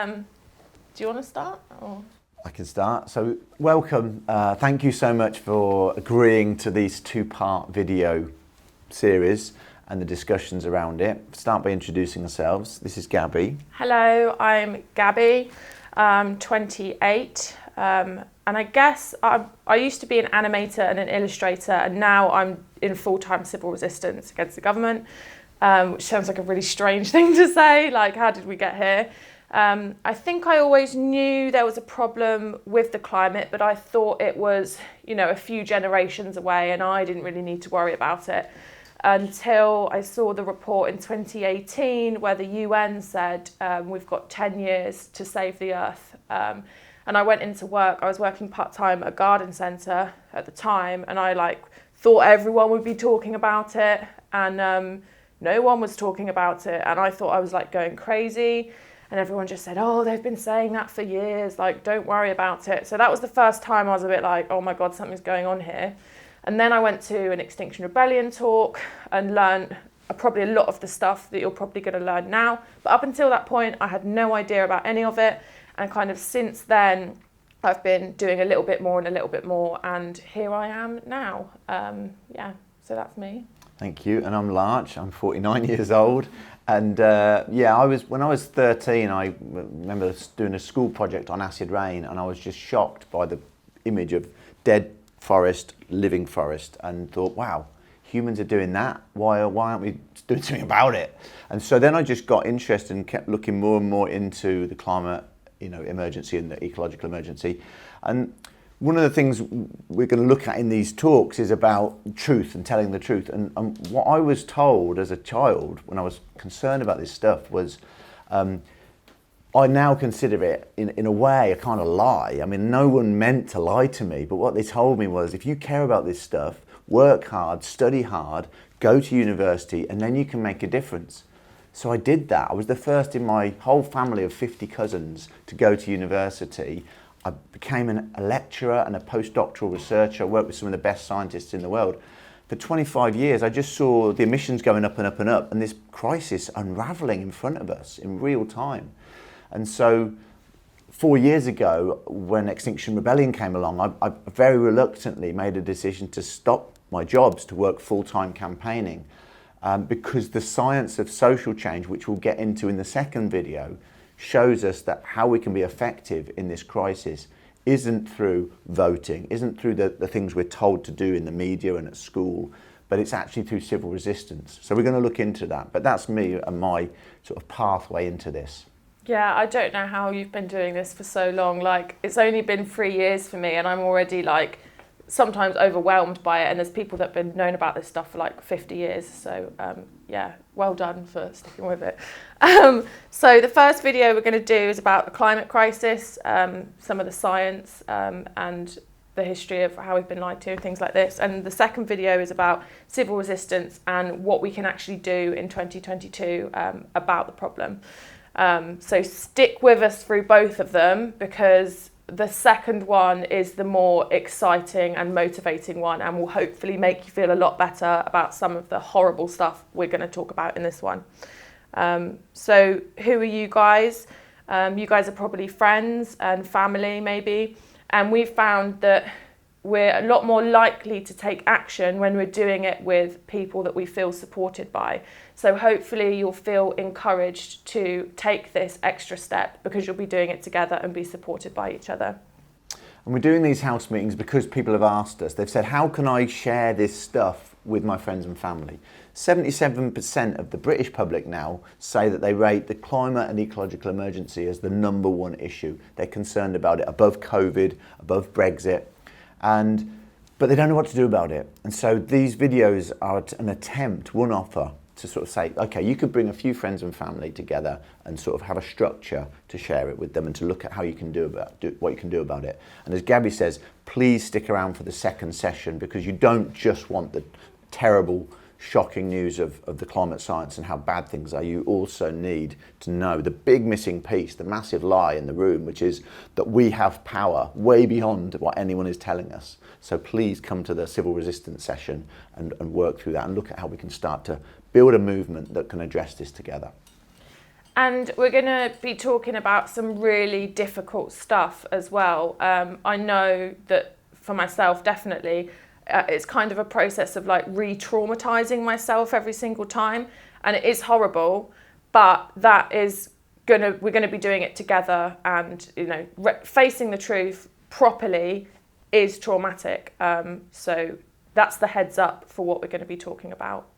Do you want to start? Or? I can start. So welcome. Thank you so much for agreeing to these two-part video series and the discussions around it. Start by introducing ourselves. This is Gabby. Hello, I'm Gabby, 28. And I guess I used to be an animator and an illustrator, and now I'm in full-time civil resistance against the government, which sounds like a really strange thing to say, like how did we get here? I think I always knew there was a problem with the climate, but I thought it was, a few generations away and I didn't really need to worry about it until I saw the report in 2018 where the UN said we've got 10 years to save the earth. And I went into work. I was working part-time at a garden centre at the time, and I thought everyone would be talking about it, and no one was talking about it, and I thought I was going crazy. And everyone just said, oh, they've been saying that for years, don't worry about it. So that was the first time I was a bit oh my God, something's going on here. And then I went to an Extinction Rebellion talk and learned probably a lot of the stuff that you're probably going to learn now. But up until that point, I had no idea about any of it. And kind of since then, I've been doing a little bit more and a little bit more. And here I am now. So that's me. Thank you. And I'm Larch. I'm 49 years old. And when I was 13, I remember doing a school project on acid rain, and I was just shocked by the image of dead forest, living forest, and thought, wow, humans are doing that. Why aren't we doing something about it? And so then I just got interested and kept looking more and more into the climate, emergency and the ecological emergency. And one of the things we're going to look at in these talks is about truth and telling the truth. And what I was told as a child when I was concerned about this stuff was, I now consider it in a way a kind of lie. I mean, no one meant to lie to me, but what they told me was, if you care about this stuff, work hard, study hard, go to university, and then you can make a difference. So I did that. I was the first in my whole family of 50 cousins to go to university. I became a lecturer and a postdoctoral researcher. I worked with some of the best scientists in the world. For 25 years, I just saw the emissions going up and up and up, and this crisis unraveling in front of us in real time. And so 4 years ago, when Extinction Rebellion came along, I very reluctantly made a decision to stop my jobs to work full-time campaigning, because the science of social change, which we'll get into in the second video, shows us that how we can be effective in this crisis isn't through voting, isn't through the things we're told to do in the media and at school, but it's actually through civil resistance. So we're going to look into that. But that's me and my sort of pathway into this. Yeah, I don't know how you've been doing this for so long. It's only been 3 years for me, and I'm already sometimes overwhelmed by it. And there's people that have been known about this stuff for 50 years. So well done for sticking with it. So the first video we're going to do is about the climate crisis, some of the science and the history of how we've been lied to and things like this. And the second video is about civil resistance and what we can actually do in 2022 about the problem. So stick with us through both of them, because the second one is the more exciting and motivating one, and will hopefully make you feel a lot better about some of the horrible stuff we're going to talk about in this one. So who are you guys? You guys are probably friends and family maybe, and we've found that we're a lot more likely to take action when we're doing it with people that we feel supported by. So hopefully you'll feel encouraged to take this extra step, because you'll be doing it together and be supported by each other. And we're doing these house meetings because people have asked us. They've said, how can I share this stuff with my friends and family? 77% of the British public now say that they rate the climate and ecological emergency as the number one issue. They're concerned about it, above COVID, above Brexit. But they don't know what to do about it. And so these videos are an attempt, one offer, to sort of say, okay, you could bring a few friends and family together and sort of have a structure to share it with them and to look at how you can what you can do about it. And as Gabby says, please stick around for the second session, because you don't just want the terrible, shocking news of the climate science and how bad things are. You also need to know the big missing piece, the massive lie in the room, which is that we have power way beyond what anyone is telling us. So please come to the civil resistance session and work through that and look at how we can start to build a movement that can address this together. And we're going to be talking about some really difficult stuff as well. I know that for myself, definitely, it's kind of a process of like re-traumatizing myself every single time. And it is horrible, but we're going to be doing it together. And, you know, facing the truth properly is traumatic. So that's the heads up for what we're going to be talking about.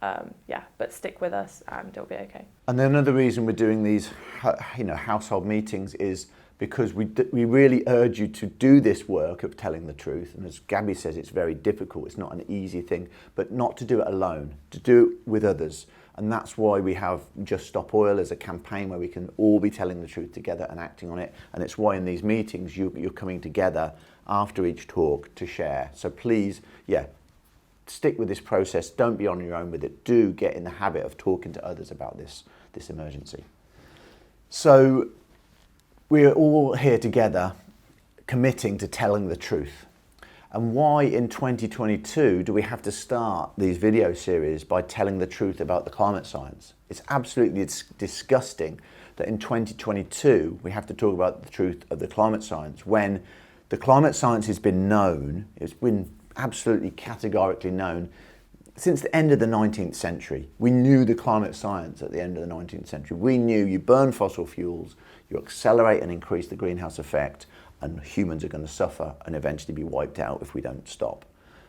But stick with us and it'll be okay. And another reason we're doing these, household meetings is because we really urge you to do this work of telling the truth. And as Gabby says, it's very difficult. It's not an easy thing, but not to do it alone, to do it with others. And that's why we have Just Stop Oil as a campaign where we can all be telling the truth together and acting on it. And it's why in these meetings you're coming together after each talk to share. So please, stick with this process. Don't be on your own with it. Do get in the habit of talking to others about this emergency. So we're all here together committing to telling the truth. And why in 2022 do we have to start these video series by telling the truth about the climate science? It's absolutely disgusting that in 2022 we have to talk about the truth of the climate science when the climate science has been known, it's been absolutely categorically known since the end of the 19th century. We knew the climate science at the end of the 19th century. We knew you burn fossil fuels, you accelerate and increase the greenhouse effect, and humans are going to suffer and eventually be wiped out if we don't stop.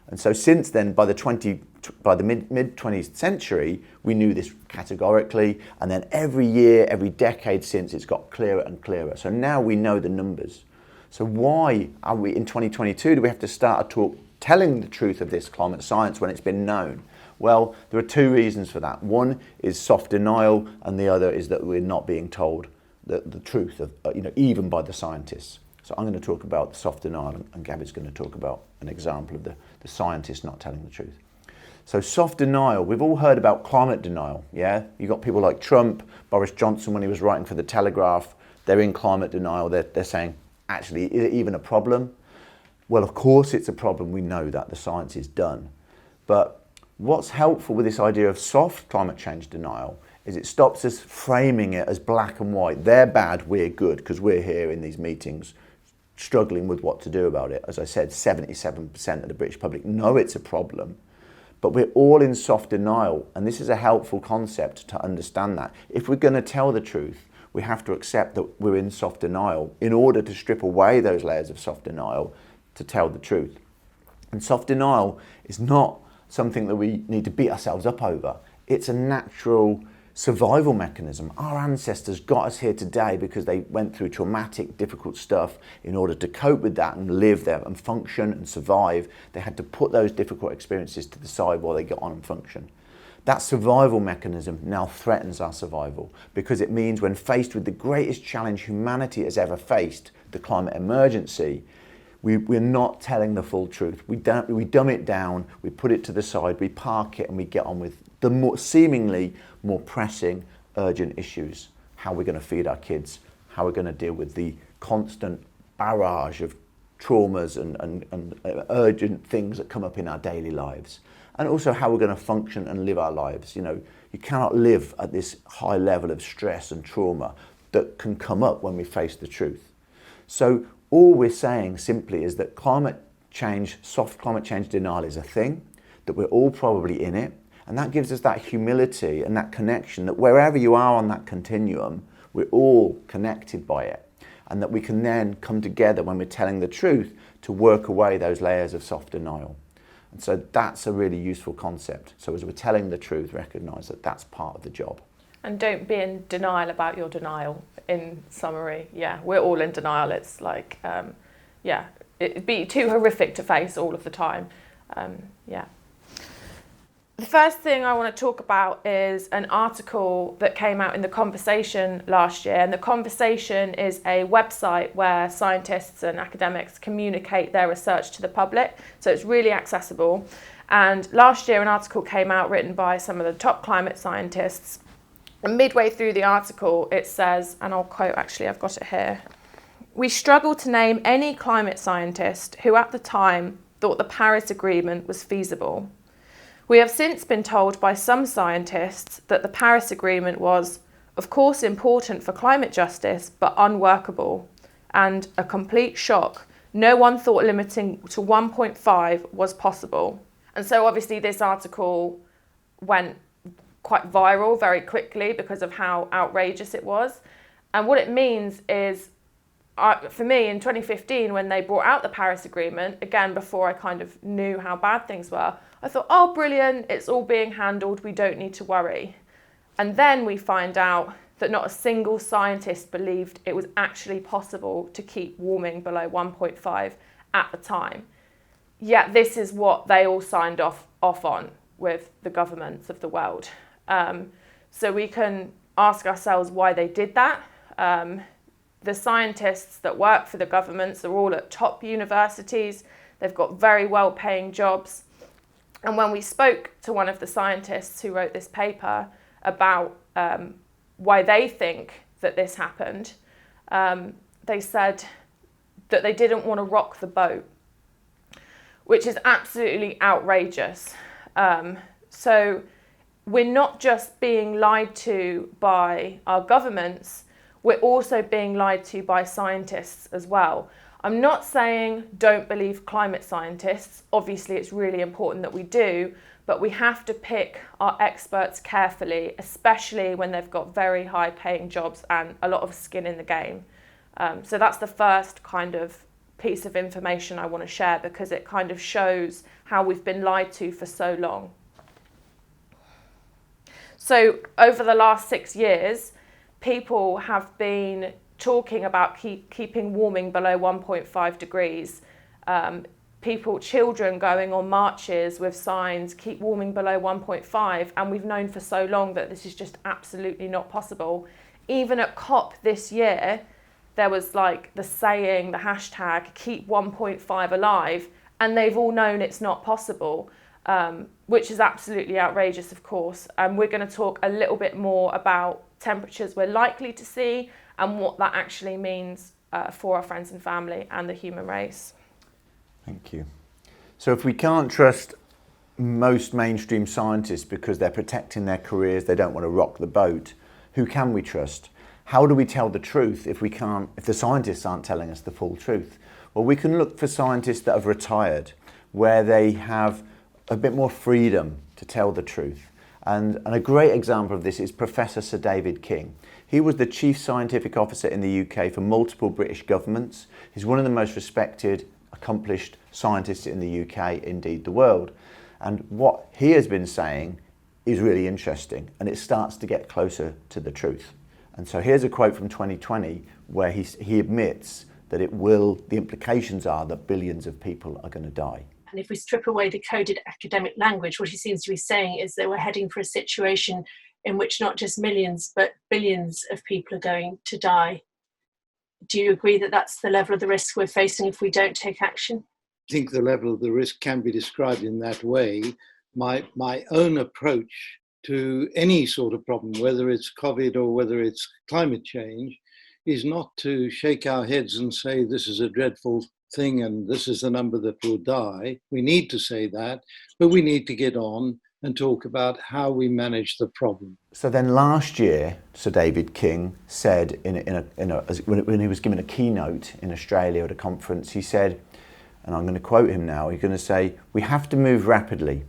And so since then, by the mid-20th century, we knew this categorically, and then every year, every decade since, it's got clearer and clearer. So now we know the numbers. So why are we in 2022 do we have to start a talk telling the truth of this climate science when it's been known? Well, there are two reasons for that. One is soft denial, and the other is that we're not being told the truth of, even by the scientists. So I'm going to talk about soft denial, and Gabby's going to talk about an example of the scientists not telling the truth. So soft denial, we've all heard about climate denial, yeah? You've got people like Trump, Boris Johnson when he was writing for the Telegraph, they're in climate denial, they're saying, actually, is it even a problem? Well, of course it's a problem, we know that, the science is done. But what's helpful with this idea of soft climate change denial is it stops us framing it as black and white. They're bad, we're good, because we're here in these meetings struggling with what to do about it. As I said, 77% of the British public know it's a problem, but we're all in soft denial. And this is a helpful concept to understand that. If we're going to tell the truth, we have to accept that we're in soft denial in order to strip away those layers of soft denial to tell the truth. And soft denial is not something that we need to beat ourselves up over. It's a natural survival mechanism. Our ancestors got us here today because they went through traumatic, difficult stuff in order to cope with that and live there and function and survive. They had to put those difficult experiences to the side while they got on and function. That survival mechanism now threatens our survival because it means when faced with the greatest challenge humanity has ever faced, the climate emergency, we're not telling the full truth. We dumb it down, we put it to the side, we park it, and we get on with the seemingly more pressing, urgent issues. How we're going to feed our kids, how we're going to deal with the constant barrage of traumas and urgent things that come up in our daily lives. And also how we're going to function and live our lives. You know, you cannot live at this high level of stress and trauma that can come up when we face the truth. So all we're saying simply is that climate change, soft climate change denial is a thing, that we're all probably in it, and that gives us that humility and that connection that wherever you are on that continuum, we're all connected by it, and that we can then come together when we're telling the truth to work away those layers of soft denial. And so that's a really useful concept. So as we're telling the truth, recognise that that's part of the job. And don't be in denial about your denial, in summary. Yeah, we're all in denial. It's like, it'd be too horrific to face all of the time. The first thing I want to talk about is an article that came out in The Conversation last year. And The Conversation is a website where scientists and academics communicate their research to the public. So it's really accessible. And last year, an article came out written by some of the top climate scientists. And midway through the article, it says, and I'll quote, actually, I've got it here. "We struggle to name any climate scientist who at the time thought the Paris Agreement was feasible. We have since been told by some scientists that the Paris Agreement was Of course, important for climate justice, but unworkable and a complete shock. No one thought limiting to 1.5 was possible. And so obviously this article went quite viral very quickly because of how outrageous it was. And what it means is, for me in 2015, when they brought out the Paris Agreement, again, before I kind of knew how bad things were, I thought, oh, brilliant, it's all being handled, we don't need to worry. And then we find out that not a single scientist believed it was actually possible to keep warming below 1.5 at the time. Yet this is what they all signed off on with the governments of the world. So we can ask ourselves why they did that. The scientists that work for the governments are all at top universities. They've got very well-paying jobs. And when we spoke to one of the scientists who wrote this paper about why they think that this happened, they said that they didn't want to rock the boat, which is absolutely outrageous. So we're not just being lied to by our governments, we're also being lied to by scientists as well. I'm not saying don't believe climate scientists. Obviously, it's really important that we do, but we have to pick our experts carefully, especially when they've got very high paying jobs and a lot of skin in the game. So that's the first kind of piece of information I want to share, because it kind of shows how we've been lied to for so long. So over the last 6 years, people have been talking about keeping warming below 1.5 degrees. Children going on marches with signs, keep warming below 1.5, and we've known for so long that this is just absolutely not possible. Even at COP this year, there was like the saying, the hashtag, keep 1.5 alive, and they've all known it's not possible, which is absolutely outrageous, of course. And we're going to talk a little bit more about temperatures we're likely to see and what that actually means for our friends and family and the human race. Thank you. So if we can't trust most mainstream scientists because they're protecting their careers, they don't want to rock the boat, who can we trust? How do we tell the truth if the scientists aren't telling us the full truth? Well, we can look for scientists that have retired, where they have a bit more freedom to tell the truth. And a great example of this is Professor Sir David King. He was the Chief Scientific Officer in the UK for multiple British governments. He's one of the most respected, accomplished scientists in the UK, indeed the world. And what he has been saying is really interesting, and it starts to get closer to the truth. And so here's a quote from 2020 where he admits that the implications are that billions of people are going to die. And if we strip away the coded academic language, what he seems to be saying is that we're heading for a situation in which not just millions, but billions of people are going to die. Do you agree that that's the level of the risk we're facing if we don't take action? I think the level of the risk can be described in that way. My own approach to any sort of problem, whether it's COVID or whether it's climate change, is not to shake our heads and say this is a dreadful thing and this is the number that will die. We need to say that, but we need to get on and talk about how we manage the problem. So then last year, Sir David King said when he was given a keynote in Australia at a conference, he said, and I'm going to quote him now, he's going to say, "We have to move rapidly.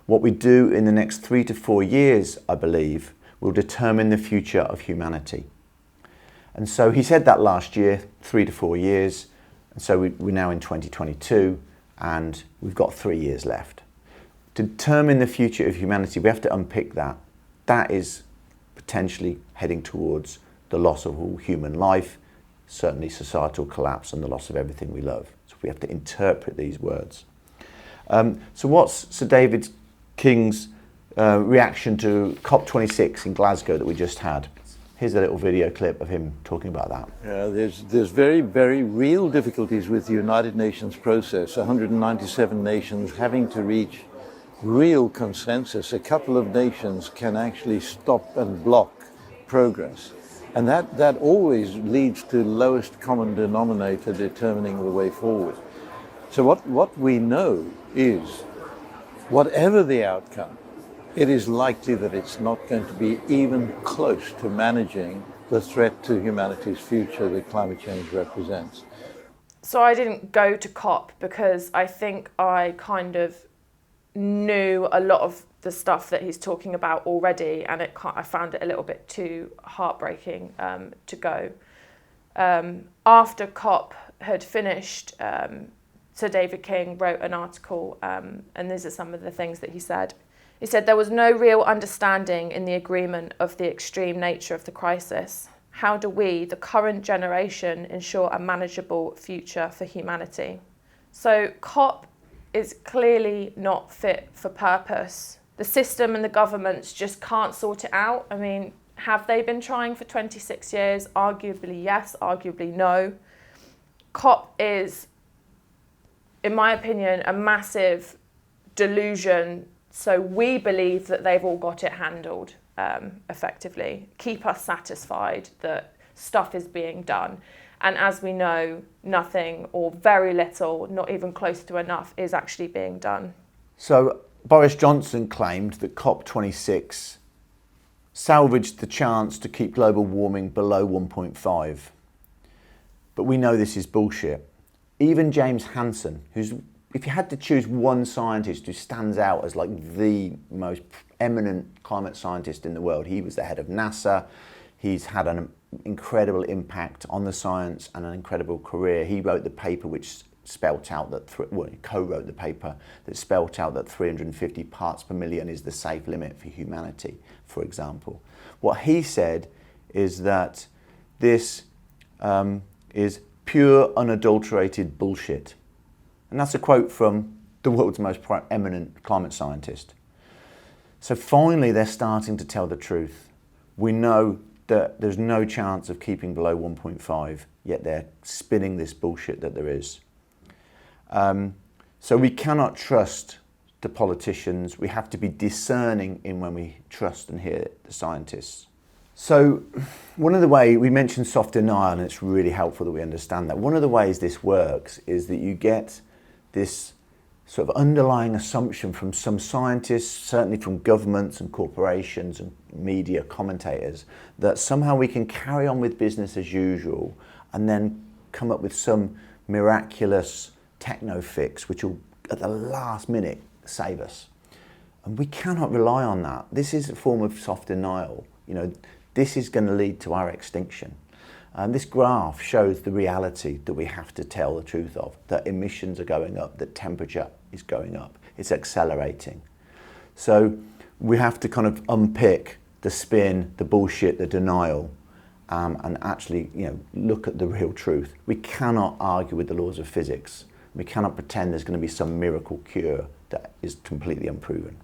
What we do in the next 3 to 4 years, I believe, will determine the future of humanity." And so he said that last year, 3 to 4 years. And so we're now in 2022 and we've got 3 years left. To determine the future of humanity, we have to unpick that. That is potentially heading towards the loss of all human life, certainly societal collapse and the loss of everything we love. So we have to interpret these words. So what's Sir David King's reaction to COP26 in Glasgow that we just had? Here's a little video clip of him talking about that. There's very, very real difficulties with the United Nations process. 197 nations having to reach real consensus. A couple of nations can actually stop and block progress. And that always leads to lowest common denominator determining the way forward. So what we know is, whatever the outcome, it is likely that it's not going to be even close to managing the threat to humanity's future that climate change represents. So I didn't go to COP because I think I kind of knew a lot of the stuff that he's talking about already, and I found it a little bit too heartbreaking to go. After COP had finished, Sir David King wrote an article, and these are some of the things that he said. He said, "There was no real understanding in the agreement of the extreme nature of the crisis. How do we, the current generation, ensure a manageable future for humanity?" So COP is clearly not fit for purpose. The system and the governments just can't sort it out. I mean, have they been trying for 26 years? Arguably yes, arguably no. COP is, in my opinion, a massive delusion. So we believe that they've all got it handled. Effectively, keep us satisfied that stuff is being done. And as we know, nothing or very little, not even close to enough, is actually being done. So Boris Johnson claimed that COP26 salvaged the chance to keep global warming below 1.5. But we know this is bullshit. Even James Hansen, who's, if you had to choose one scientist who stands out as like the most eminent climate scientist in the world, he was the head of NASA. He's had an incredible impact on the science and an incredible career. He wrote the paper which spelt out that, he co-wrote the paper that spelt out that 350 parts per million is the safe limit for humanity, for example. What he said is that this is pure, unadulterated bullshit. And that's a quote from the world's most eminent climate scientist. So finally, they're starting to tell the truth. We know that there's no chance of keeping below 1.5, yet they're spinning this bullshit that there is. So we cannot trust the politicians. We have to be discerning in when we trust and hear the scientists. So one of the ways, we mentioned soft denial, and it's really helpful that we understand that. One of the ways this works is that you get this sort of underlying assumption from some scientists, certainly from governments and corporations and media commentators, that somehow we can carry on with business as usual and then come up with some miraculous techno fix which will at the last minute save us. And we cannot rely on that. This is a form of soft denial. You know, this is going to lead to our extinction. This graph shows the reality that we have to tell the truth of, that emissions are going up, that temperature is going up, it's accelerating. So we have to kind of unpick the spin, the bullshit, the denial, and actually, you know, look at the real truth. We cannot argue with the laws of physics. We cannot pretend there's going to be some miracle cure that is completely unproven.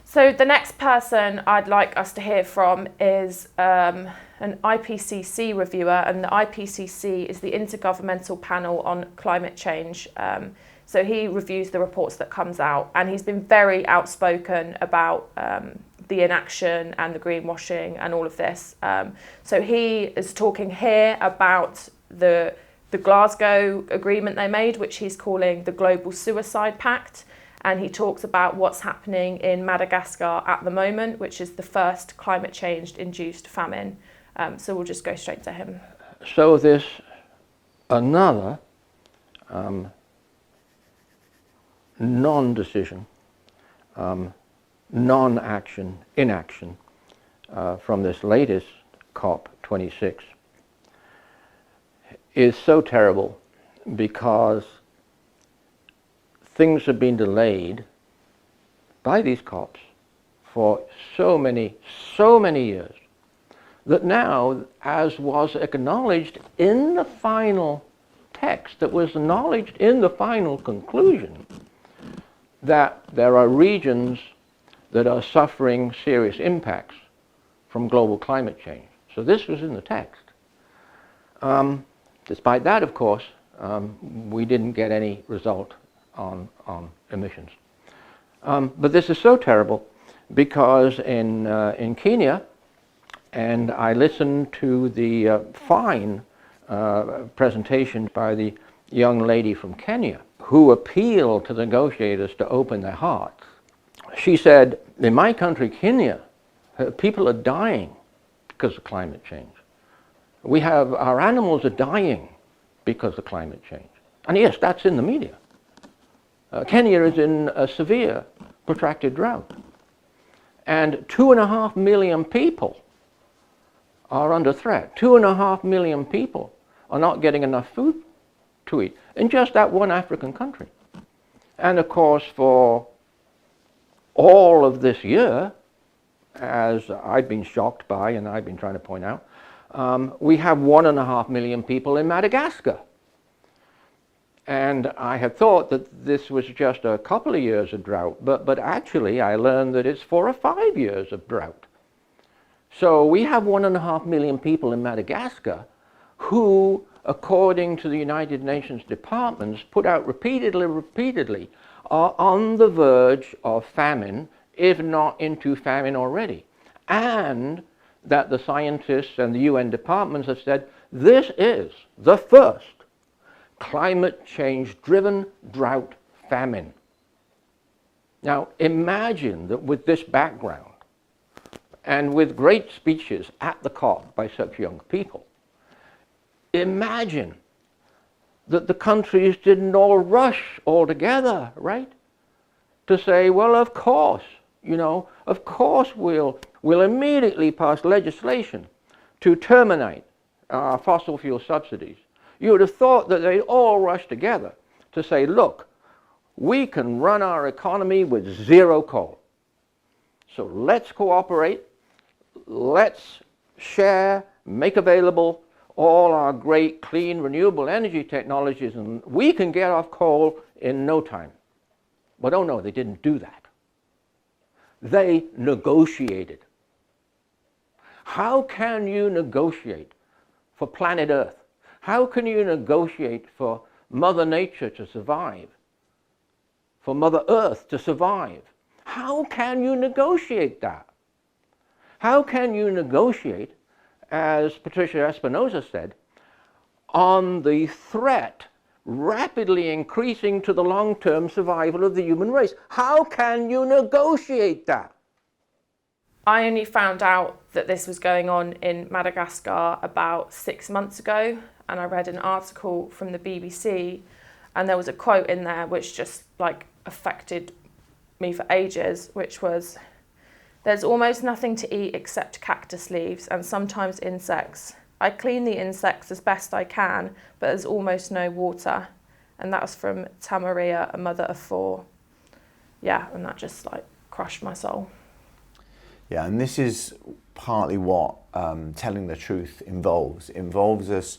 So the next person I'd like us to hear from is an IPCC reviewer, and the IPCC is the Intergovernmental Panel on Climate Change. So he reviews the reports that comes out, and he's been very outspoken about the inaction and the greenwashing and all of this. So he is talking here about the Glasgow agreement they made, which he's calling the Global Suicide Pact. And he talks about what's happening in Madagascar at the moment, which is the first climate change-induced famine. So we'll just go straight to him. So this another non-decision, non-action, inaction from this latest COP26 is so terrible because things have been delayed by these COPs for so many years that now, as was acknowledged in the final text, that was acknowledged in the final conclusion, that there are regions that are suffering serious impacts from global climate change. So this was in the text. Despite that, of course, we didn't get any result on emissions. But this is so terrible because in Kenya, and I listened to the fine presentation by the young lady from Kenya who appealed to the negotiators to open their hearts she said, in my country, Kenya, people are dying because of climate change. Our animals are dying because of climate change. And yes, that's in the media. Kenya is in a severe, protracted drought. And 2.5 million people are under threat. 2.5 million people are not getting enough food to eat in just that one African country. And of course, for all of this year, as I've been shocked by and I've been trying to point out, we have 1.5 million people in Madagascar. And I had thought that this was just a couple of years of drought, but actually I learned that it's 4 or 5 years of drought. So we have 1.5 million people in Madagascar who, according to the United Nations departments, put out repeatedly, are on the verge of famine, if not into famine already. And that the scientists and the UN departments have said, this is the first climate change-driven drought famine. Now imagine that with this background, and with great speeches at the COP by such young people, imagine that the countries didn't all rush all together, right? To say, well, of course, of course we'll immediately pass legislation to terminate our fossil fuel subsidies. You would have thought that they'd all rush together to say, look, we can run our economy with zero coal. So let's cooperate, let's share, make available all our great clean renewable energy technologies, and we can get off coal in no time. But oh no, they didn't do that. They negotiated. How can you negotiate for planet Earth? How can you negotiate for Mother Nature to survive? For Mother Earth to survive? How can you negotiate that? How can you negotiate, as Patricia Espinosa said, on the threat rapidly increasing to the long-term survival of the human race? How can you negotiate that? I only found out that this was going on in Madagascar about 6 months ago, and I read an article from the BBC, and there was a quote in there which just affected me for ages, which was, "There's almost nothing to eat except cactus leaves and sometimes insects. I clean the insects as best I can, but there's almost no water." And that was from Tamaria, a mother of 4. Yeah, and that just crushed my soul. Yeah, and this is partly what telling the truth involves. It involves us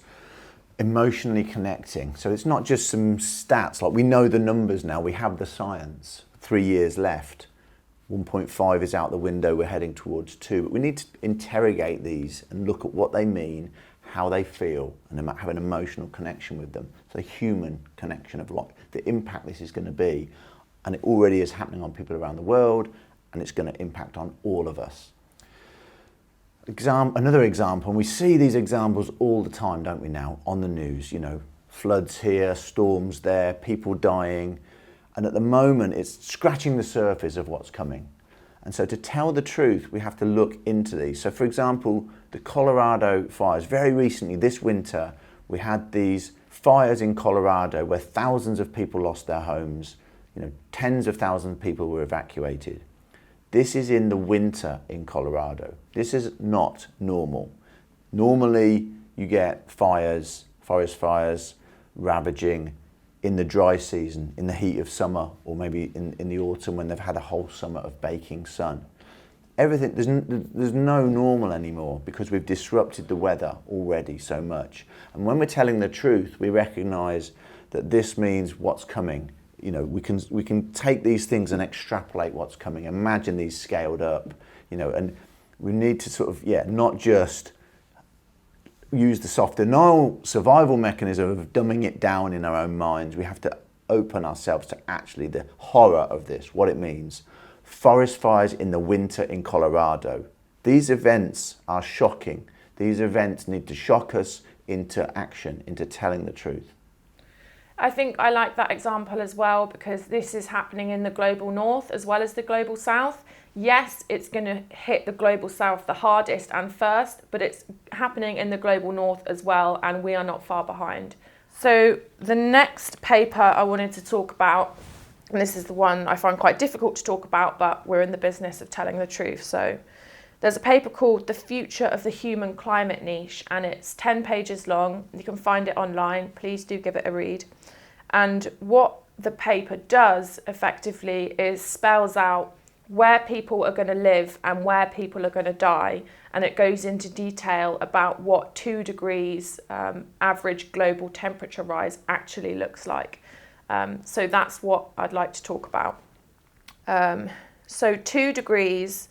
emotionally connecting. So it's not just some stats, we know the numbers now, we have the science. 3 years left, 1.5 is out the window, we're heading towards 2. But we need to interrogate these and look at what they mean, how they feel, and have an emotional connection with them. So a human connection of what the impact this is going to be. And it already is happening on people around the world, and it's going to impact on all of us. Another example, and we see these examples all the time, don't we now, on the news, floods here, storms there, people dying. And at the moment, it's scratching the surface of what's coming. And so to tell the truth, we have to look into these. So for example, the Colorado fires, very recently, this winter, we had these fires in Colorado where thousands of people lost their homes, tens of thousands of people were evacuated. This is in the winter in Colorado. This is not normal. Normally, you get forest fires ravaging in the dry season, in the heat of summer, or maybe in the autumn when they've had a whole summer of baking sun. Everything, there's no normal anymore because we've disrupted the weather already so much. And when we're telling the truth, we recognize that this means what's coming. We can take these things and extrapolate what's coming. Imagine these scaled up, and we need to not just use the soft denial survival mechanism of dumbing it down in our own minds. We have to open ourselves to actually the horror of this, what it means. Forest fires in the winter in Colorado. These events are shocking. These events need to shock us into action, into telling the truth. I think I like that example as well, because this is happening in the global north as well as the global south. Yes, it's going to hit the global south the hardest and first, but it's happening in the global north as well, and we are not far behind. So the next paper I wanted to talk about, and this is the one I find quite difficult to talk about, but we're in the business of telling the truth. So there's a paper called The Future of the Human Climate Niche, and it's 10 pages long. You can find it online. Please do give it a read. And what the paper does effectively is spells out where people are going to live and where people are going to die. And it goes into detail about what 2 degrees average global temperature rise actually looks like. So that's what I'd like to talk about. So 2 degrees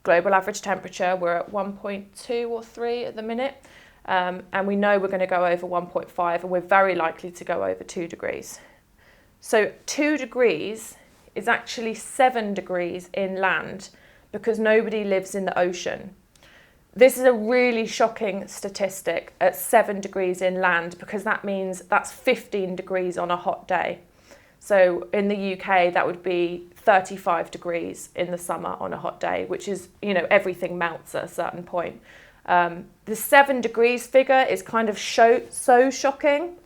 global average temperature, we're at 1.2 or 3 at the minute. And we know we're going to go over 1.5, and we're very likely to go over 2 degrees. So 2 degrees is actually 7 degrees inland, because nobody lives in the ocean. This is a really shocking statistic at 7 degrees inland, because that means that's 15 degrees on a hot day. So in the UK, that would be 35 degrees in the summer on a hot day, which is, everything melts at a certain point. The 7 degrees figure is kind of so shocking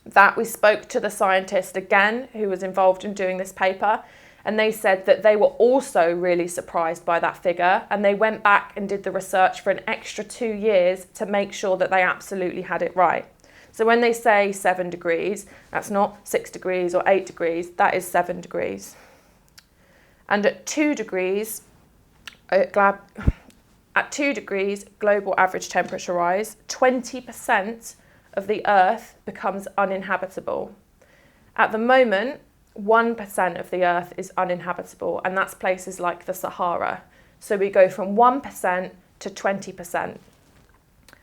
that we spoke to the scientist again who was involved in doing this paper, and they said that they were also really surprised by that figure, and they went back and did the research for an extra 2 years to make sure that they absolutely had it right. So when they say 7 degrees, that's not 6 degrees or 8 degrees, that is 7 degrees. And at 2 degrees, at 2 degrees global average temperature rise, 20% of the Earth becomes uninhabitable. At the moment, 1% of the Earth is uninhabitable, and that's places like the Sahara. So we go from 1% to 20%.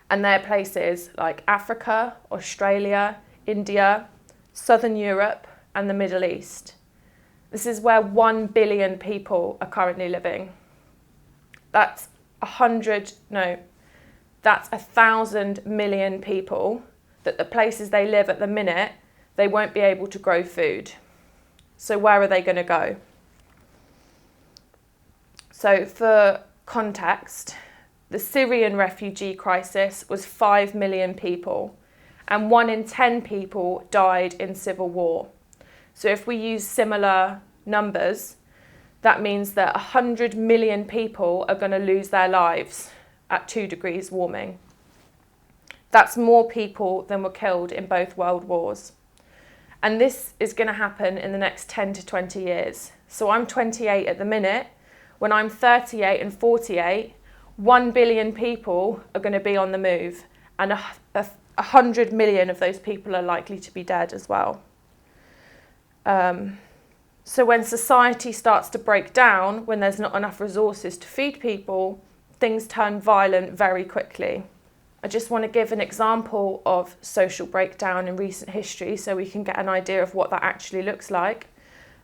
And they're places like Africa, Australia, India, Southern Europe, and the Middle East. This is where 1 billion people are currently living. That's 1,000 million people that the places they live at the minute, they won't be able to grow food. So where are they going to go? So for context, the Syrian refugee crisis was 5 million people, and 1 in 10 people died in civil war. So if we use similar numbers, that means that 100 million people are going to lose their lives at 2 degrees warming. That's more people than were killed in both world wars. And this is going to happen in the next 10 to 20 years. So I'm 28 at the minute. When I'm 38 and 48, 1 billion people are going to be on the move, and 100 million of those people are likely to be dead as well. So when society starts to break down, when there's not enough resources to feed people, things turn violent very quickly. I just want to give an example of social breakdown in recent history so we can get an idea of what that actually looks like.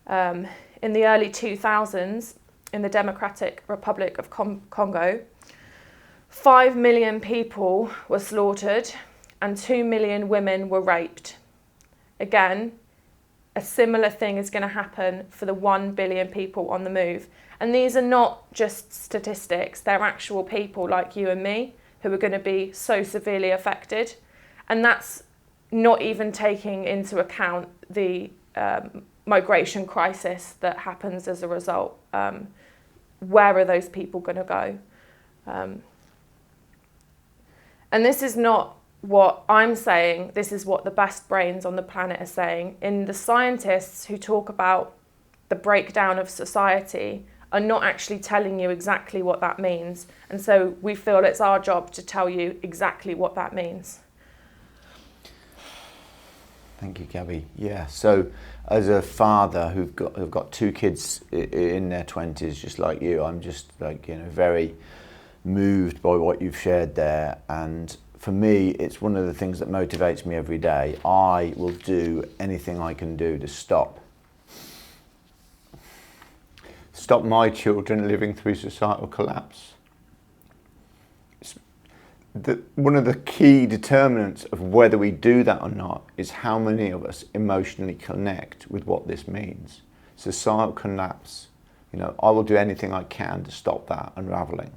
In the early 2000s, in the Democratic Republic of Congo, 5 million people were slaughtered and 2 million women were raped. Again, a similar thing is going to happen for the 1 billion people on the move. And these are not just statistics, they're actual people like you and me who are going to be so severely affected. And that's not even taking into account the migration crisis that happens as a result. Where are those people going to go? And this is not what I'm saying, this is what the best brains on the planet are saying. And the scientists who talk about the breakdown of society are not actually telling you exactly what that means. And so we feel it's our job to tell you exactly what that means. Thank you, Gabby. Yeah, so as a father who've got 2 kids in their 20s, just like you, I'm just very moved by what you've shared there. And for me, it's one of the things that motivates me every day. I will do anything I can do to stop my children living through societal collapse. one of the key determinants of whether we do that or not is how many of us emotionally connect with what this means. Societal collapse, you know, I will do anything I can to stop that unraveling.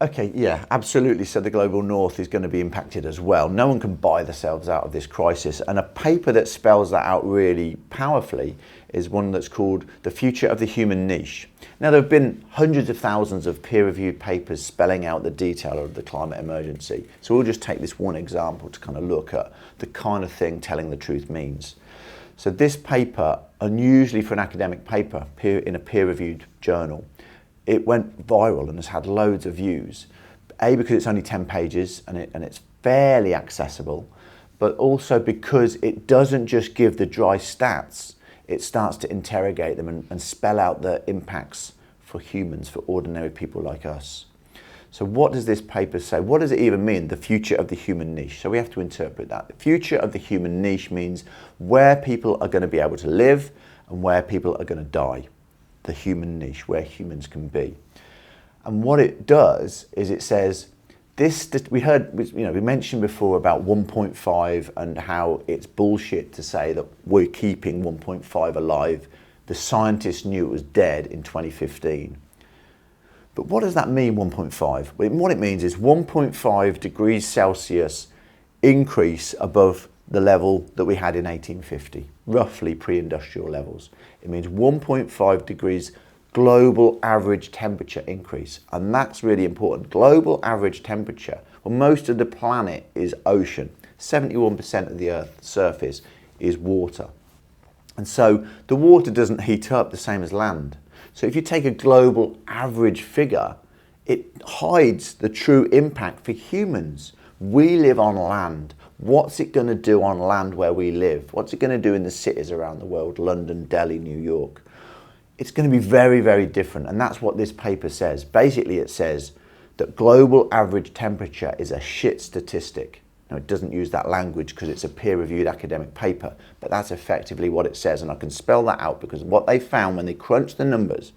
Okay, yeah, absolutely. So the global north is going to be impacted as well. No one can buy themselves out of this crisis. And a paper that spells that out really powerfully is one that's called The Future of the Human Niche. Now, there have been hundreds of thousands of peer-reviewed papers spelling out the detail of the climate emergency. So we'll just take this one example to kind of look at the kind of thing telling the truth means. So this paper, unusually for an academic paper in a peer-reviewed journal, it went viral and has had loads of views. A, because it's only 10 pages and it's fairly accessible, but also because it doesn't just give the dry stats, it starts to interrogate them and spell out the impacts for humans, for ordinary people like us. So what does this paper say? What does it even mean, the future of the human niche? So we have to interpret that. The future of the human niche means where people are going to be able to live and where people are going to die. The human niche, where humans can be. And what it does is it says, we mentioned before about 1.5 and how it's bullshit to say that we're keeping 1.5 alive. The scientists knew it was dead in 2015. But what does that mean, 1.5? Well, what it means is 1.5 degrees Celsius increase above the level that we had in 1850, roughly pre-industrial levels. It means 1.5 degrees global average temperature increase. And that's really important. Global average temperature, well, most of the planet is ocean. 71% of the Earth's surface is water. And so the water doesn't heat up the same as land. So if you take a global average figure, it hides the true impact for humans. We live on land. What's it going to do on land where we live? What's it going to do in the cities around the world, London, Delhi, New York? It's going to be very, very different. And that's what this paper says. Basically, it says that global average temperature is a shit statistic. Now, it doesn't use that language because it's a peer-reviewed academic paper, but that's effectively what it says. And I can spell that out because what they found when they crunched the numbers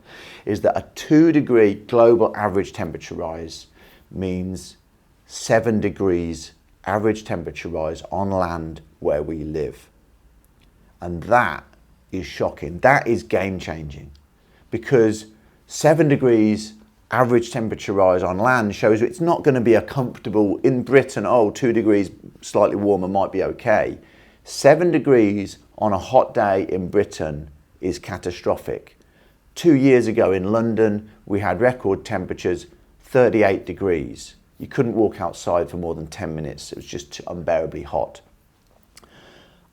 is that a 2-degree global average temperature rise means 7 degrees average temperature rise on land where we live. And that is shocking. That is game changing because 7 degrees average temperature rise on land shows it's not going to be a comfortable, in Britain, 2 degrees slightly warmer might be okay. 7 degrees on a hot day in Britain is catastrophic. 2 years ago in London, we had record temperatures, 38 degrees. You couldn't walk outside for more than 10 minutes. It was just unbearably hot.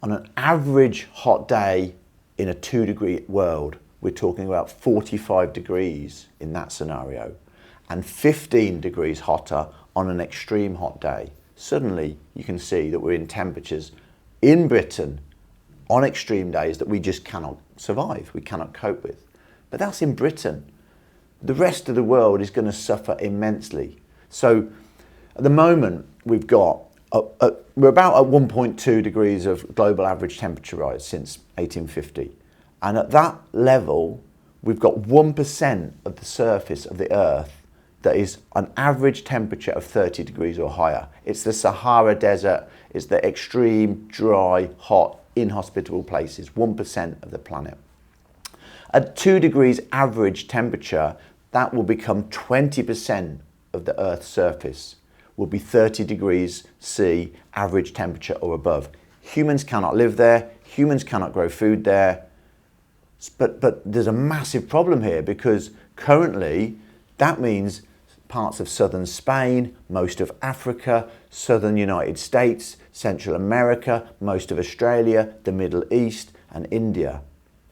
On an average hot day in a 2-degree world, we're talking about 45 degrees in that scenario and 15 degrees hotter on an extreme hot day. Suddenly, you can see that we're in temperatures in Britain on extreme days that we just cannot survive, we cannot cope with. But that's in Britain. The rest of the world is going to suffer immensely. So at the moment, we've got, we're about at 1.2 degrees of global average temperature rise since 1850. And at that level, we've got 1% of the surface of the Earth that is an average temperature of 30 degrees or higher. It's the Sahara Desert, it's the extreme, dry, hot, inhospitable places, 1% of the planet. At 2 degrees average temperature, that will become 20% of the Earth's surface, will be 30 degrees C average temperature or above. Humans cannot live there, humans cannot grow food there, but there's a massive problem here because currently that means parts of southern Spain, most of Africa, southern United States, Central America, most of Australia, the Middle East and India.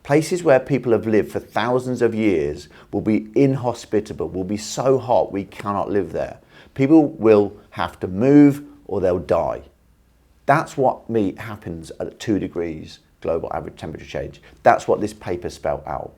Places where people have lived for thousands of years will be inhospitable, will be so hot we cannot live there. People will have to move or they'll die. That's what happens at 2 degrees global average temperature change. That's what this paper spelled out.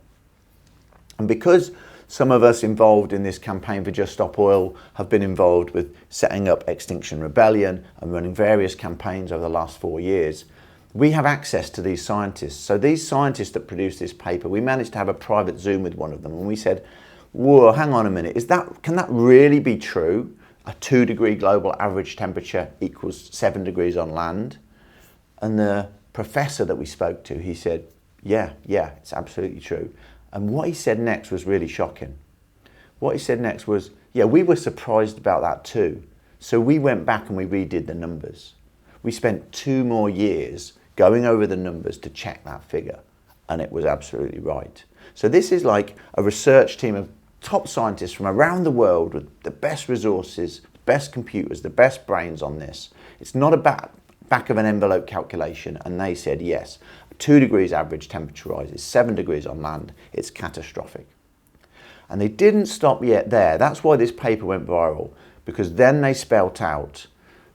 And because some of us involved in this campaign for Just Stop Oil have been involved with setting up Extinction Rebellion and running various campaigns over the last 4 years, we have access to these scientists. So these scientists that produced this paper, we managed to have a private Zoom with one of them and we said, whoa, hang on a minute, can that really be true? A 2-degree global average temperature equals 7 degrees on land? And the professor that we spoke to, he said, yeah, it's absolutely true. And what he said next was really shocking. What he said next was, yeah, we were surprised about that too. So we went back and we redid the numbers. We spent 2 more years going over the numbers to check that figure, and it was absolutely right. So this is like a research team of top scientists from around the world with the best resources, the best computers, the best brains on this. It's not a back of an envelope calculation, and they said yes, 2 degrees average temperature rise is 7 degrees on land, it's catastrophic. And they didn't stop yet there. That's why this paper went viral, because then they spelt out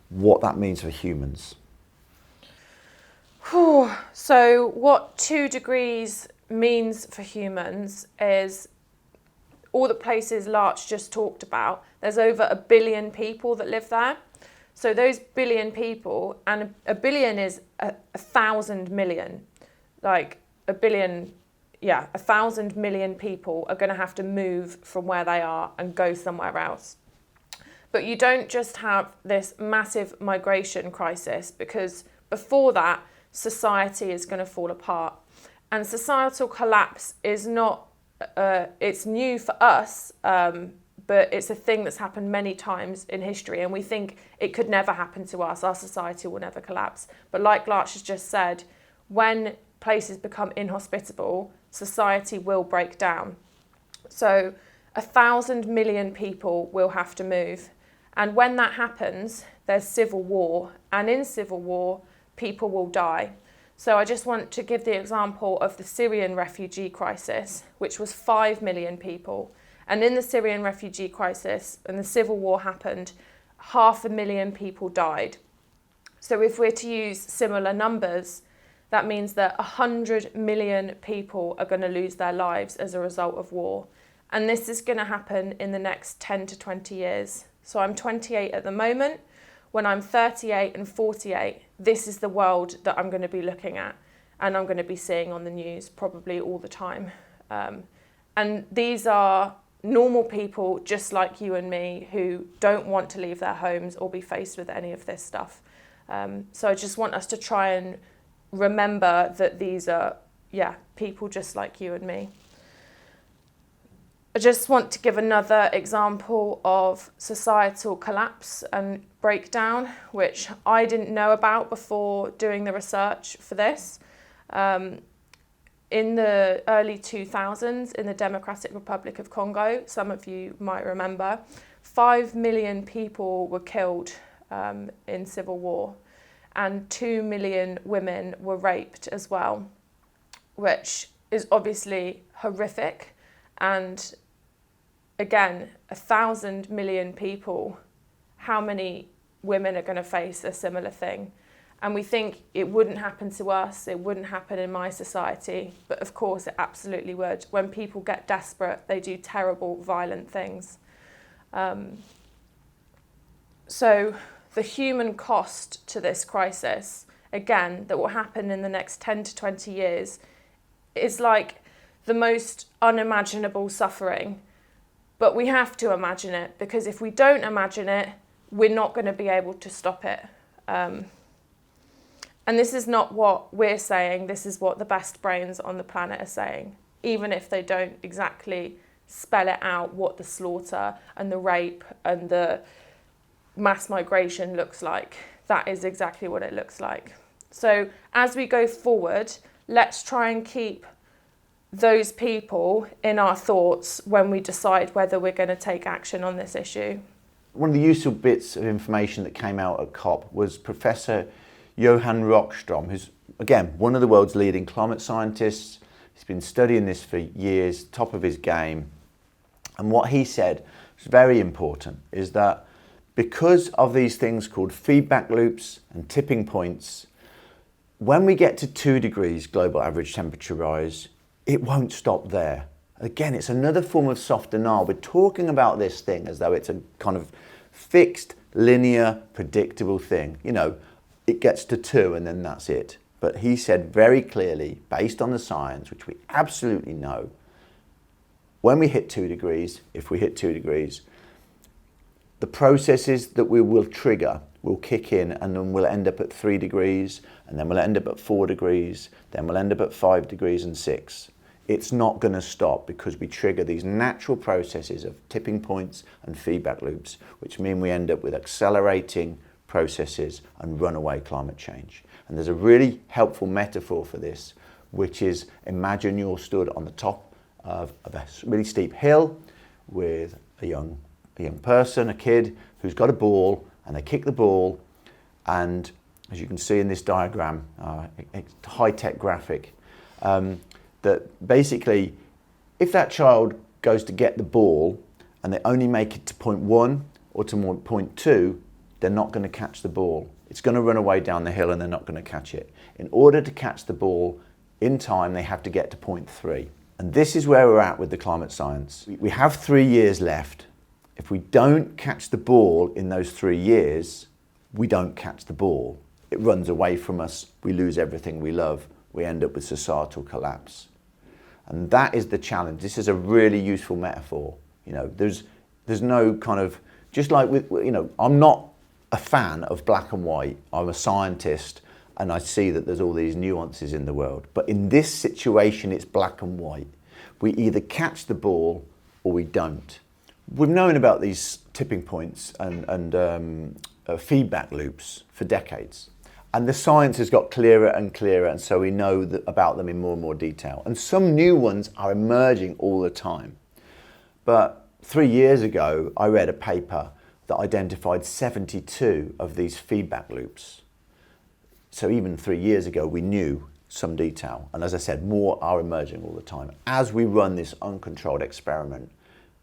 what that means for humans. So what 2 degrees means for humans is all the places Larch just talked about. There's over 1 billion people that live there. So those billion people, and 1 billion is 1,000 million, like 1 billion, 1,000 million people are going to have to move from where they are and go somewhere else. But you don't just have this massive migration crisis, because before that, society is going to fall apart. And societal collapse is not, it's new for us, but it's a thing that's happened many times in history, and we think it could never happen to us. Our society will never collapse. But like Larch has just said, when places become inhospitable, society will break down. So 1,000 million people will have to move. And when that happens, there's civil war. And in civil war, people will die. So I just want to give the example of the Syrian refugee crisis, which was 5 million people. And in the Syrian refugee crisis, and the civil war happened, 500,000 people died. So if we're to use similar numbers, that means that 100 million people are going to lose their lives as a result of war. And this is going to happen in the next 10 to 20 years. So I'm 28 at the moment. When I'm 38 and 48, this is the world that I'm going to be looking at, and I'm going to be seeing on the news probably all the time. And these are normal people just like you and me who don't want to leave their homes or be faced with any of this stuff. So I just want us to try and remember that these are, people just like you and me. I just want to give another example of societal collapse and breakdown, which I didn't know about before doing the research for this. In the early 2000s, in the Democratic Republic of Congo, some of you might remember, 5 million people were killed in civil war, and 2 million women were raped as well, which is obviously horrific. And again, 1,000 million people, how many women are going to face a similar thing? And we think it wouldn't happen to us, it wouldn't happen in my society, but of course it absolutely would. When people get desperate, they do terrible, violent things. So the human cost to this crisis, again, that will happen in the next 10 to 20 years, is like the most unimaginable suffering. But we have to imagine it, because if we don't imagine it, we're not going to be able to stop it. And this is not what we're saying, this is what the best brains on the planet are saying, even if they don't exactly spell it out what the slaughter and the rape and the mass migration looks like. That is exactly what it looks like. So as we go forward, let's try and keep those people in our thoughts when we decide whether we're going to take action on this issue. One of the useful bits of information that came out at COP was Professor Johan Rockström, who's, again, one of the world's leading climate scientists. He's been studying this for years, top of his game. And what he said was very important, is that because of these things called feedback loops and tipping points, when we get to 2 degrees global average temperature rise, it won't stop there. Again, it's another form of soft denial. We're talking about this thing as though it's a kind of fixed, linear, predictable thing. You know, it gets to 2 and then that's it. But he said very clearly, based on the science, which we absolutely know, when we hit 2 degrees, if we hit 2 degrees, the processes that we will trigger will kick in, and then we'll end up at 3 degrees, and then we'll end up at 4 degrees, then we'll end up at 5 degrees and 6. It's not going to stop because we trigger these natural processes of tipping points and feedback loops, which mean we end up with accelerating processes and runaway climate change. And there's a really helpful metaphor for this, which is, imagine you're stood on the top of a really steep hill with a young person, a kid, who's got a ball, and they kick the ball, and as you can see in this diagram, high-tech graphic, that basically, if that child goes to get the ball and they only make it to point 1 or to point 2, they're not going to catch the ball. It's going to run away down the hill and they're not going to catch it. In order to catch the ball in time, they have to get to point 3. And this is where we're at with the climate science. We have 3 years left. If we don't catch the ball in those 3 years, we don't catch the ball. It runs away from us. We lose everything we love. We end up with societal collapse. And that is the challenge. This is a really useful metaphor. You know, there's no kind of, just like with, you know, I'm not a fan of black and white. I'm a scientist and I see that there's all these nuances in the world. But in this situation, it's black and white. We either catch the ball or we don't. We've known about these tipping points and feedback loops for decades. And the science has got clearer and clearer, and so we know about them in more and more detail. And some new ones are emerging all the time. But 3 years ago, I read a paper that identified 72 of these feedback loops. So even 3 years ago, we knew some detail. And as I said, more are emerging all the time as we run this uncontrolled experiment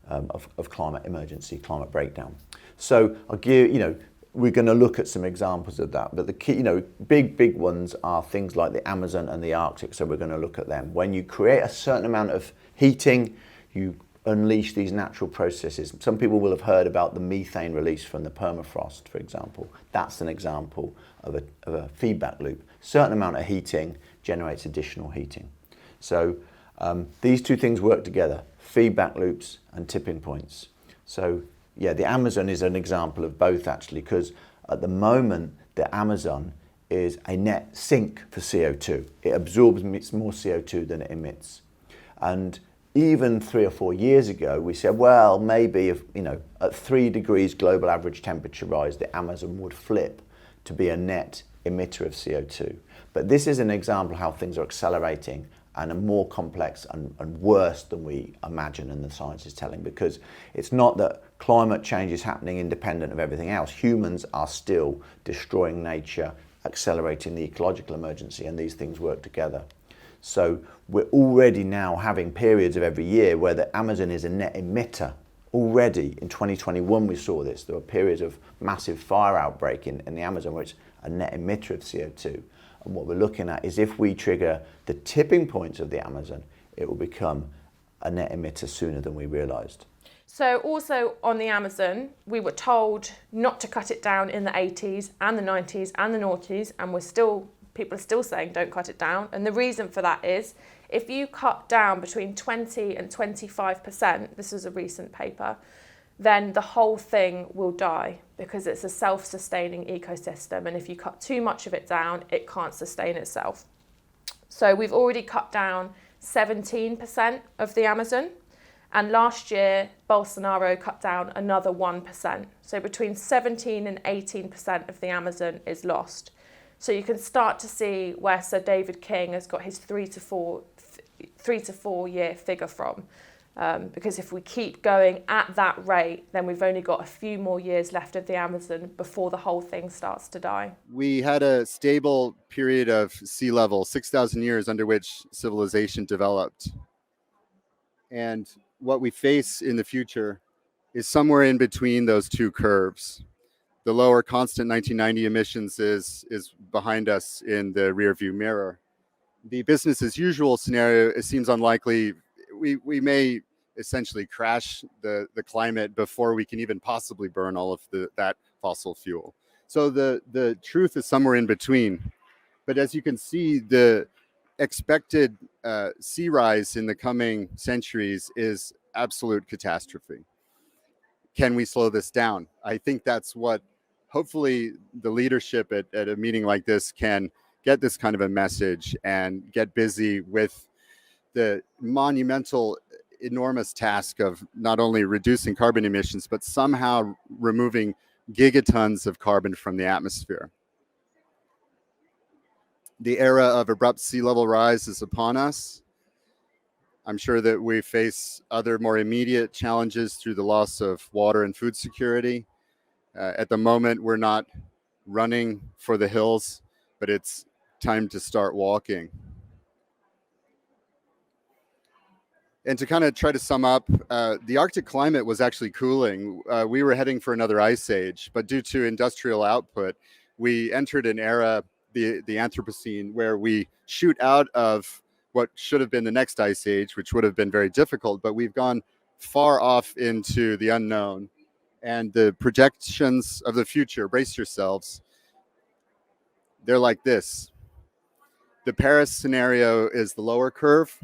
of climate emergency, climate breakdown. So I'll give, you know, we're going to look at some examples of that, but the key, you know, big ones are things like the Amazon and the Arctic, so we're going to look at them. When you create a certain amount of heating, you unleash these natural processes. Some people will have heard about the methane release from the permafrost, for example. That's an example of a feedback loop. Certain amount of heating generates additional heating. So these two things work together, feedback loops and tipping points. So yeah, the Amazon is an example of both actually, because at the moment, the Amazon is a net sink for CO2. It absorbs more CO2 than it emits. And even 3 or 4 years ago, we said, well, maybe if, you know, at 3 degrees global average temperature rise, the Amazon would flip to be a net emitter of CO2. But this is an example of how things are accelerating and are more complex and worse than we imagine and the science is telling, because it's not that climate change is happening independent of everything else. Humans are still destroying nature, accelerating the ecological emergency, and these things work together. So we're already now having periods of every year where the Amazon is a net emitter. Already in 2021 we saw this. There were periods of massive fire outbreak in the Amazon where it's a net emitter of CO2. And what we're looking at is if we trigger the tipping points of the Amazon, it will become a net emitter sooner than we realised. So also on the Amazon, we were told not to cut it down in the 80s and the 90s and the noughties, and people are still saying don't cut it down. And the reason for that is if you cut down between 20 and 25%, this is a recent paper, then the whole thing will die because it's a self-sustaining ecosystem. And if you cut too much of it down, it can't sustain itself. So we've already cut down 17% of the Amazon. And last year, Bolsonaro cut down another 1%. So between 17 and 18% of the Amazon is lost. So you can start to see where Sir David King has got his 3 to 4 year figure from. Because if we keep going at that rate, then we've only got a few more years left of the Amazon before the whole thing starts to die. We had a stable period of sea level, 6,000 years under which civilization developed. And what we face in the future is somewhere in between those two curves. The lower constant 1990 emissions is behind us in the rearview mirror. The business as usual scenario, it seems unlikely. We may essentially crash the climate before we can even possibly burn all of that fossil fuel. So the truth is somewhere in between. But as you can see, the expected sea rise in the coming centuries is absolute catastrophe. Can we slow this down? I think that's what hopefully the leadership at a meeting like this can get this kind of a message and get busy with the monumental, enormous task of not only reducing carbon emissions, but somehow removing gigatons of carbon from the atmosphere. The era of abrupt sea level rise is upon us. I'm sure that we face other more immediate challenges through the loss of water and food security. At the moment, we're not running for the hills, but it's time to start walking. And to kind of try to sum up, the Arctic climate was actually cooling. We were heading for another ice age, but due to industrial output, we entered an era, the Anthropocene, where we shoot out of what should have been the next ice age, which would have been very difficult, but we've gone far off into the unknown. And the projections of the future, brace yourselves, they're like this. The Paris scenario is the lower curve,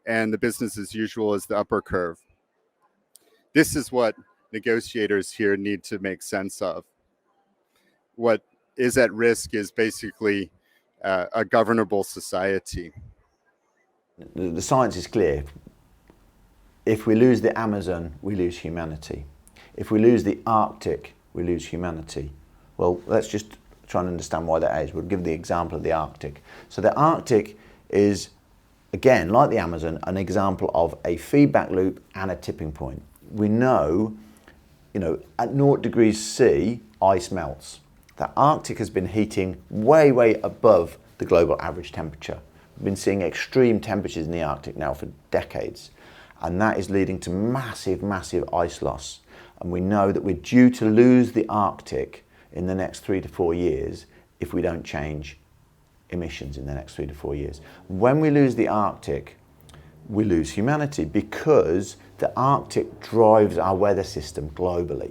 and the business as usual is the upper curve. This is what negotiators here need to make sense of. What is at risk is basically a governable society. The science is clear. If we lose the Amazon, we lose humanity. If we lose the Arctic, we lose humanity. Well, let's just try and understand why that is. We'll give the example of the Arctic. So the Arctic is, again, like the Amazon, an example of a feedback loop and a tipping point. We know, at 0 degrees C, ice melts. The Arctic has been heating way, way above the global average temperature. We've been seeing extreme temperatures in the Arctic now for decades, and that is leading to massive, massive ice loss. And we know that we're due to lose the Arctic in the next 3 to 4 years if we don't change emissions in the next 3 to 4 years. When we lose the Arctic, we lose humanity, because the Arctic drives our weather system globally.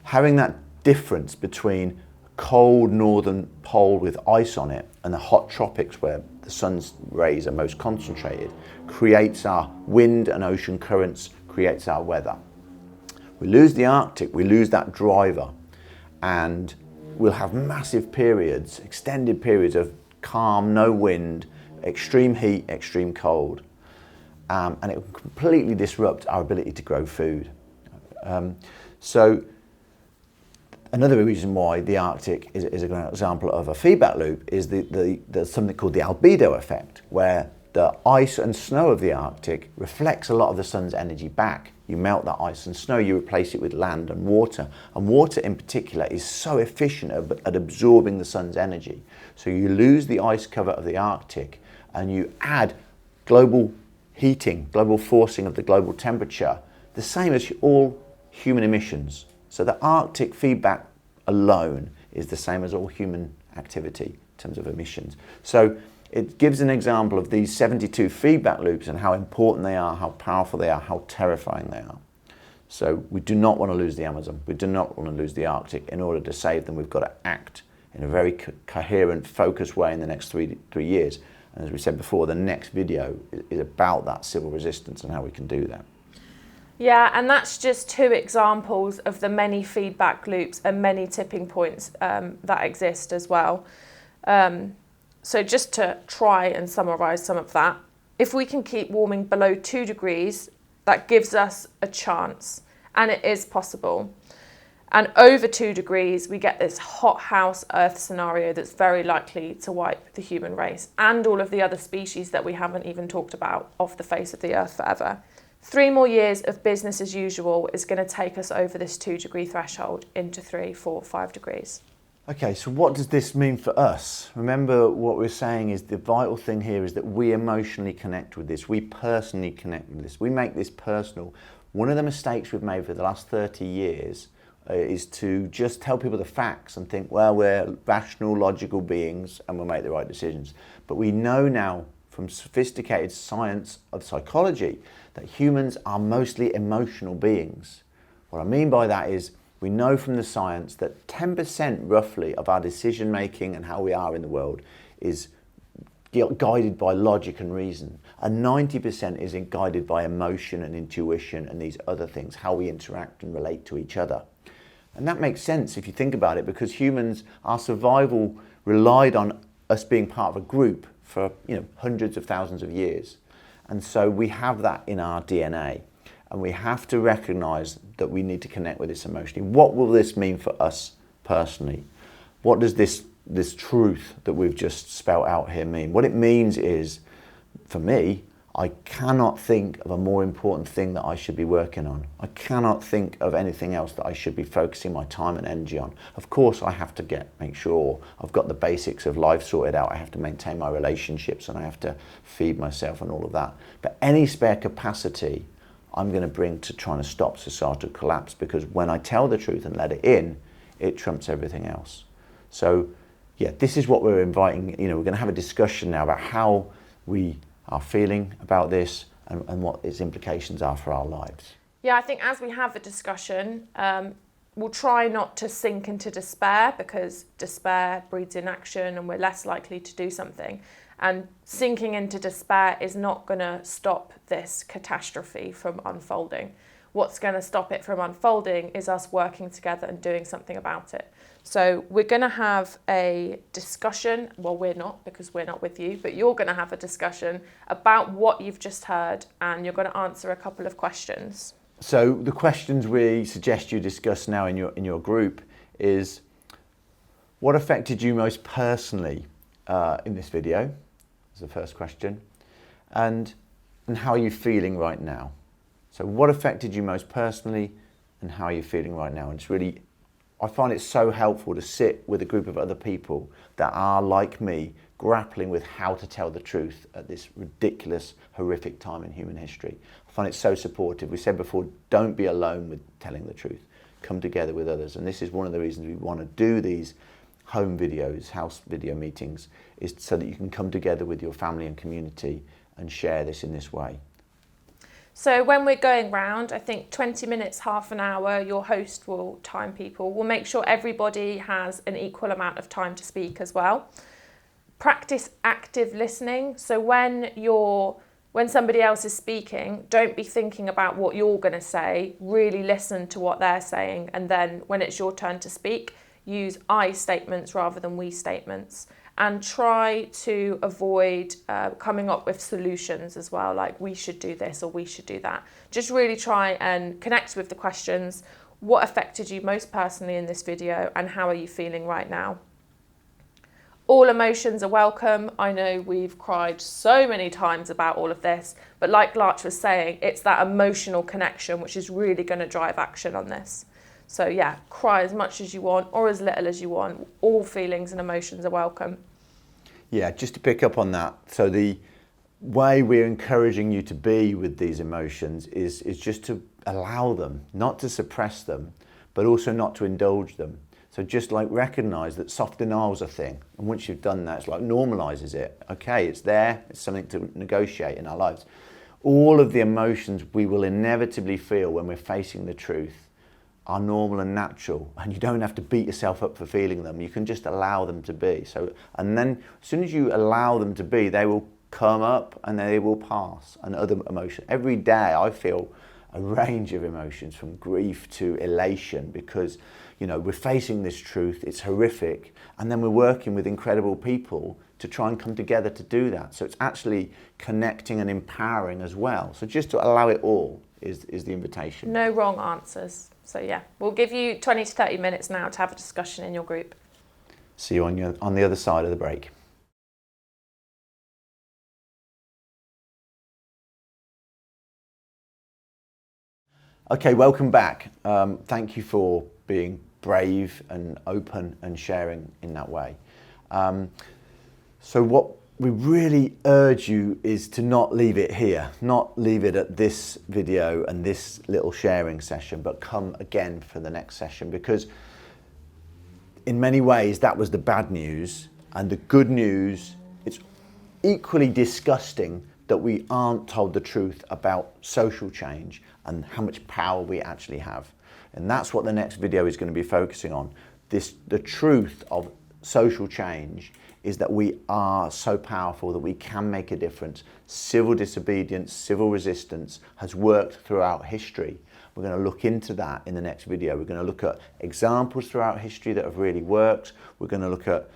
Having that difference between cold northern pole with ice on it and the hot tropics where the sun's rays are most concentrated creates our wind and ocean currents, creates our weather. We lose the Arctic, we lose that driver, and we'll have massive periods, extended periods of calm, no wind, extreme heat, extreme cold, and it will completely disrupt our ability to grow food. So another reason why the Arctic is an example of a feedback loop is there's something called the albedo effect, where the ice and snow of the Arctic reflects a lot of the sun's energy back. You melt that ice and snow, you replace it with land and water in particular is so efficient at absorbing the sun's energy. So you lose the ice cover of the Arctic and you add global heating, global forcing of the global temperature, the same as all human emissions. So the Arctic feedback alone is the same as all human activity in terms of emissions. So it gives an example of these 72 feedback loops and how important they are, how powerful they are, how terrifying they are. So we do not want to lose the Amazon. We do not want to lose the Arctic. In order to save them, we've got to act in a very coherent, focused way in the next three years. And as we said before, the next video is about that civil resistance and how we can do that. Yeah, and that's just 2 examples of the many feedback loops and many tipping points that exist as well. So just to try and summarise some of that, if we can keep warming below 2 degrees, that gives us a chance, and it is possible. And over 2 degrees, we get this hothouse Earth scenario that's very likely to wipe the human race and all of the other species that we haven't even talked about off the face of the Earth forever. 3 more years of business as usual is going to take us over this 2 degree threshold into 3, 4, 5 degrees. Okay, so what does this mean for us? Remember, what we're saying is the vital thing here is that we emotionally connect with this. We personally connect with this. We make this personal. One of the mistakes we've made for the last 30 years is to just tell people the facts and think, well, we're rational, logical beings and we'll make the right decisions. But we know now from sophisticated science of psychology that humans are mostly emotional beings. What I mean by that is we know from the science that 10% roughly of our decision making and how we are in the world is guided by logic and reason, and 90% is guided by emotion and intuition and these other things, how we interact and relate to each other. And that makes sense if you think about it, because humans, our survival relied on us being part of a group for hundreds of thousands of years. And so we have that in our DNA, and we have to recognize that we need to connect with this emotionally. What will this mean for us personally? What does this truth that we've just spelt out here mean? What it means is, for me, I cannot think of a more important thing that I should be working on. I cannot think of anything else that I should be focusing my time and energy on. Of course, I have to make sure I've got the basics of life sorted out. I have to maintain my relationships, and I have to feed myself and all of that. But any spare capacity I'm going to bring to trying to stop societal collapse, because when I tell the truth and let it in, it trumps everything else. So yeah, this is what we're inviting. We're going to have a discussion now about how we are feeling about this and what its implications are for our lives. Yeah, I think as we have the discussion, we'll try not to sink into despair, because despair breeds inaction and we're less likely to do something. And sinking into despair is not going to stop this catastrophe from unfolding. What's going to stop it from unfolding is us working together and doing something about it. So we're going to have a discussion. Well, we're not, because we're not with you, but you're going to have a discussion about what you've just heard, and you're going to answer a couple of questions. So the questions we suggest you discuss now in your group is, what affected you most personally in this video? Is the first question. And how are you feeling right now? So what affected you most personally, and how are you feeling right now? And it's really, I find it so helpful to sit with a group of other people that are, like me, grappling with how to tell the truth at this ridiculous, horrific time in human history. I find it so supportive. We said before, don't be alone with telling the truth. Come together with others. And this is one of the reasons we want to do these home videos, house video meetings, is so that you can come together with your family and community and share this in this way. So when we're going round, I think 20 minutes, half an hour, your host will time people. We'll make sure everybody has an equal amount of time to speak as well. Practice active listening. So when somebody else is speaking, don't be thinking about what you're going to say. Really listen to what they're saying. And then when it's your turn to speak, use I statements rather than we statements. And try to avoid coming up with solutions as well, like we should do this or we should do that. Just really try and connect with the questions. What affected you most personally in this video, and how are you feeling right now? All emotions are welcome. I know we've cried so many times about all of this, but like Larch was saying, it's that emotional connection which is really going to drive action on this. So yeah, cry as much as you want or as little as you want. All feelings and emotions are welcome. Yeah, just to pick up on that. So the way we're encouraging you to be with these emotions is just to allow them, not to suppress them, but also not to indulge them. So just like recognize that soft denial's a thing. And once you've done that, it's like normalizes it. Okay, it's there, it's something to negotiate in our lives. All of the emotions we will inevitably feel when we're facing the truth are normal and natural, and you don't have to beat yourself up for feeling them. You can just allow them to be. So, and then as soon as you allow them to be, they will come up and they will pass. And other emotions. Every day I feel a range of emotions, from grief to elation, because we're facing this truth. It's horrific, and then we're working with incredible people to try and come together to do that. So it's actually connecting and empowering as well. So just to allow it all is the invitation. No wrong answers. So yeah, we'll give you 20 to 30 minutes now to have a discussion in your group. See you on the other side of the break. Okay, welcome back. Thank you for being brave and open and sharing in that way. So what we really urge you is to not leave it here, not leave it at this video and this little sharing session, but come again for the next session, because in many ways that was the bad news, and the good news, it's equally disgusting that we aren't told the truth about social change and how much power we actually have. And that's what the next video is going to be focusing on, the truth of social change is that we are so powerful that we can make a difference. Civil disobedience, civil resistance has worked throughout history. We're going to look into that in the next video. We're going to look at examples throughout history that have really worked. We're going to look at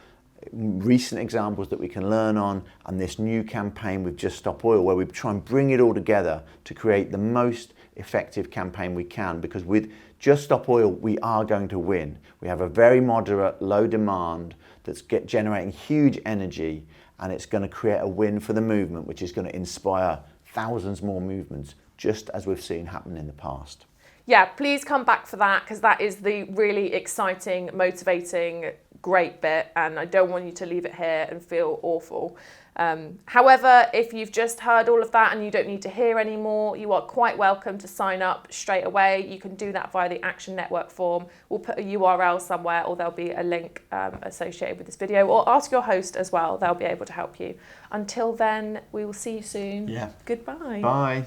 recent examples that we can learn on, and this new campaign with Just Stop Oil, where we try and bring it all together to create the most effective campaign we can, because with Just Stop Oil we are going to win. We have a very moderate, low demand that's generating huge energy, and it's going to create a win for the movement, which is going to inspire thousands more movements, just as we've seen happen in the past. Yeah, please come back for that, because that is the really exciting, motivating, great bit, and I don't want you to leave it here and feel awful. However, if you've just heard all of that and you don't need to hear any more, you are quite welcome to sign up straight away. You can do that via the Action Network form. We'll put a URL somewhere, or there'll be a link associated with this video, or ask your host as well. They'll be able to help you. Until then, we will see you soon. Yeah. Goodbye. Bye.